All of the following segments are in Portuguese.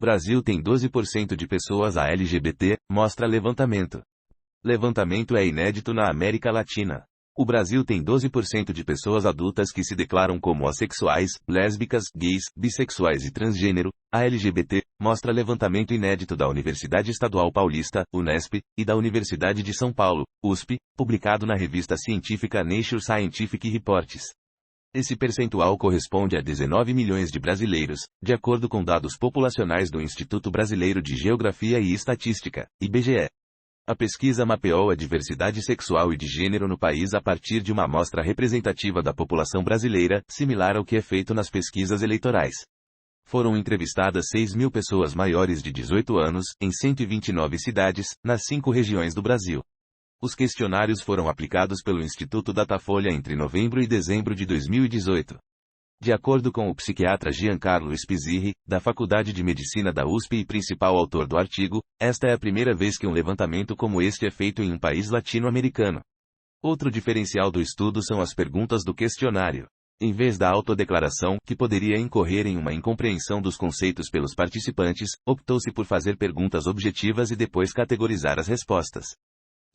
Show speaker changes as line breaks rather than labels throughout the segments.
Brasil tem 12% de pessoas LGBT, mostra levantamento. Levantamento é inédito na América Latina. O Brasil tem 12% de pessoas adultas que se declaram como assexuais, lésbicas, gays, bissexuais e transgênero, LGBT, mostra levantamento inédito da Universidade Estadual Paulista, Unesp, e da Universidade de São Paulo, USP, publicado na revista científica Nature Scientific Reports. Esse percentual corresponde a 19 milhões de brasileiros, de acordo com dados populacionais do Instituto Brasileiro de Geografia e Estatística, IBGE. A pesquisa mapeou a diversidade sexual e de gênero no país a partir de uma amostra representativa da população brasileira, similar ao que é feito nas pesquisas eleitorais. Foram entrevistadas 6.000 pessoas maiores de 18 anos, em 129 cidades, nas 5 regiões do Brasil. Os questionários foram aplicados pelo Instituto Datafolha entre novembro e dezembro de 2018. De acordo com o psiquiatra Giancarlo Spizirri, da Faculdade de Medicina da USP e principal autor do artigo, esta é a primeira vez que um levantamento como este é feito em um país latino-americano. Outro diferencial do estudo são as perguntas do questionário. Em vez da autodeclaração, que poderia incorrer em uma incompreensão dos conceitos pelos participantes, optou-se por fazer perguntas objetivas e depois categorizar as respostas.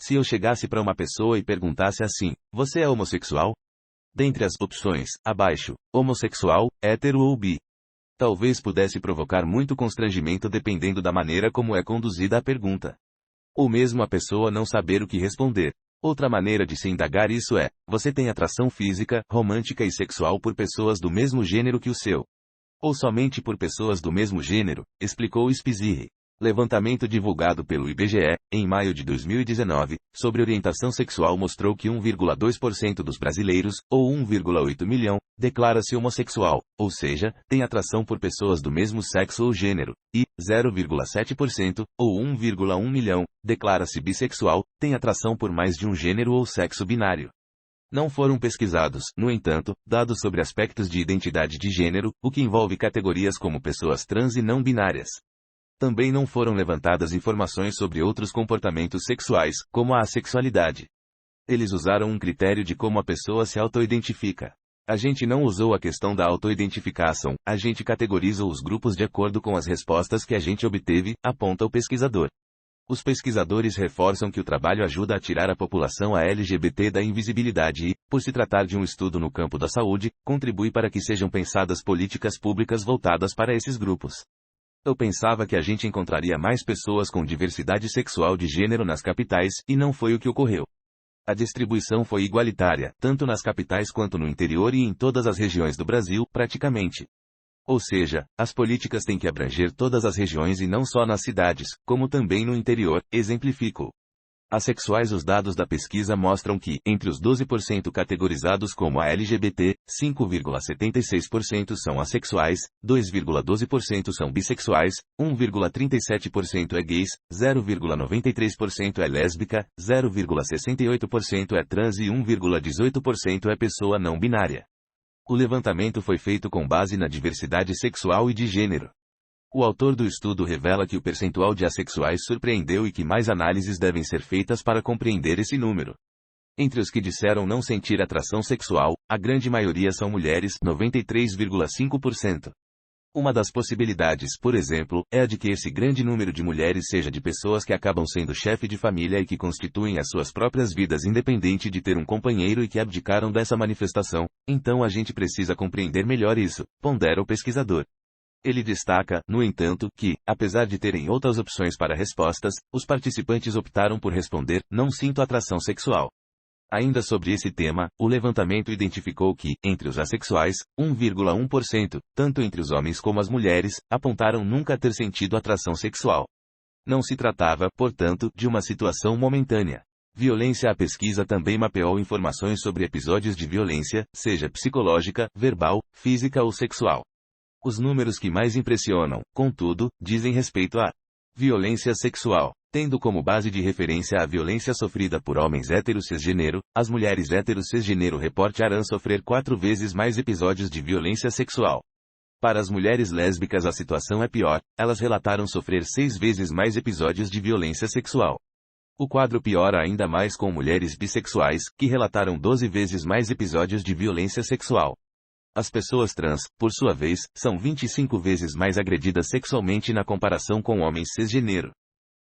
Se eu chegasse para uma pessoa e perguntasse assim: você é homossexual? Dentre as opções, abaixo, homossexual, hétero ou bi. Talvez pudesse provocar muito constrangimento dependendo da maneira como é conduzida a pergunta. Ou mesmo a pessoa não saber o que responder. Outra maneira de se indagar isso é: você tem atração física, romântica e sexual por pessoas do mesmo gênero que o seu? Ou somente por pessoas do mesmo gênero, explicou Spizirri. Levantamento divulgado pelo IBGE, em maio de 2019, sobre orientação sexual mostrou que 1,2% dos brasileiros, ou 1,8 milhão, declara-se homossexual, ou seja, tem atração por pessoas do mesmo sexo ou gênero, e 0,7%, ou 1,1 milhão, declara-se bissexual, tem atração por mais de um gênero ou sexo binário. Não foram pesquisados, no entanto, dados sobre aspectos de identidade de gênero, o que envolve categorias como pessoas trans e não binárias. Também não foram levantadas informações sobre outros comportamentos sexuais, como a assexualidade. Eles usaram um critério de como a pessoa se autoidentifica. A gente não usou a questão da autoidentificação, a gente categorizou os grupos de acordo com as respostas que a gente obteve, aponta o pesquisador. Os pesquisadores reforçam que o trabalho ajuda a tirar a população LGBT da invisibilidade e, por se tratar de um estudo no campo da saúde, contribui para que sejam pensadas políticas públicas voltadas para esses grupos. Eu pensava que a gente encontraria mais pessoas com diversidade sexual de gênero nas capitais, e não foi o que ocorreu. A distribuição foi igualitária, tanto nas capitais quanto no interior e em todas as regiões do Brasil, praticamente. Ou seja, as políticas têm que abranger todas as regiões e não só nas cidades, como também no interior, exemplifico. Assexuais. Os dados da pesquisa mostram que, entre os 12% categorizados como LGBT, 5,76% são assexuais, 2,12% são bissexuais, 1,37% é gays, 0,93% é lésbica, 0,68% é trans e 1,18% é pessoa não binária. O levantamento foi feito com base na diversidade sexual e de gênero. O autor do estudo revela que o percentual de assexuais surpreendeu e que mais análises devem ser feitas para compreender esse número. Entre os que disseram não sentir atração sexual, a grande maioria são mulheres, 93,5%. Uma das possibilidades, por exemplo, é a de que esse grande número de mulheres seja de pessoas que acabam sendo chefe de família e que constituem as suas próprias vidas independente de ter um companheiro e que abdicaram dessa manifestação. Então a gente precisa compreender melhor isso, pondera o pesquisador. Ele destaca, no entanto, que, apesar de terem outras opções para respostas, os participantes optaram por responder: não sinto atração sexual. Ainda sobre esse tema, o levantamento identificou que, entre os assexuais, 1,1%, tanto entre os homens como as mulheres, apontaram nunca ter sentido atração sexual. Não se tratava, portanto, de uma situação momentânea. Violência. A pesquisa também mapeou informações sobre episódios de violência, seja psicológica, verbal, física ou sexual. Os números que mais impressionam, contudo, dizem respeito à violência sexual. Tendo como base de referência a violência sofrida por homens héteros cisgênero, as mulheres héteros cisgênero reportarão sofrer 4 vezes mais episódios de violência sexual. Para as mulheres lésbicas a situação é pior, elas relataram sofrer 6 vezes mais episódios de violência sexual. O quadro piora ainda mais com mulheres bissexuais, que relataram 12 vezes mais episódios de violência sexual. As pessoas trans, por sua vez, são 25 vezes mais agredidas sexualmente na comparação com homens cisgênero.